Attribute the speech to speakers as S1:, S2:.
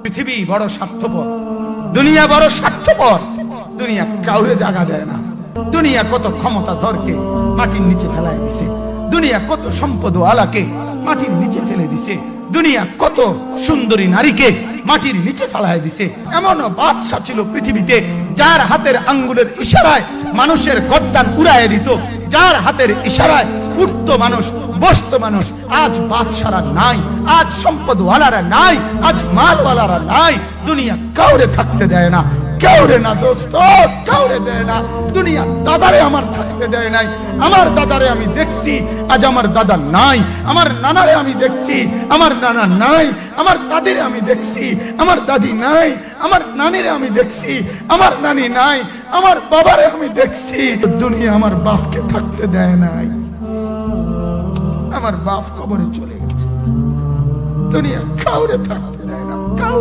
S1: পৃথিবী বড় স্বার্থপর, দুনিয়া বড় স্বার্থপর। দুনিয়া কাউরে জায়গা দেয় না। দুনিয়া কত ক্ষমতা ধরকে মাটির নিচে ফেলায় দিছে। দুনিয়া কত সম্পদ আলাকে মাটির নিচে ফেলে দিছে। দুনিয়া কত সুন্দরী নারীকে মাটির নিচে ফেলায় দিছে। এমন বাদশা ছিল পৃথিবীতে যার হাতের আঙ্গুলের ইশারায় মানুষের গর্দান উড়াইয়া দিত, যার হাতের ইশারায় উঠত মানুষ, বসত মানুষ। আজ বাদশারা নাই, আজ সম্পদওয়ালারা নাই, আজ মালওয়ালারা নাই। দুনিয়া কাউরে থাকতে দেয় না, কাউরে না দোস্ত, কাউরে দেয় না। দুনিয়া দাদারে আমার থাকতে দেয় নাই। আমার দাদারে আমি দেখছি, আজ আমার দাদা নাই। আমার নানারে আমি দেখছি, আমার নানা নাই। আমার দাদিরে আমি দেখছি, আমার দাদি নাই। আমার নানিরে আমি দেখছি, আমার নানি নাই। আমার বাবারে আমি দেখছি। দুনিয়া আমার বাপকে থাকতে দেয় নাই। আমার বাপ কবরে চলে গেছে। দুনিয়া কাউরে থাকতে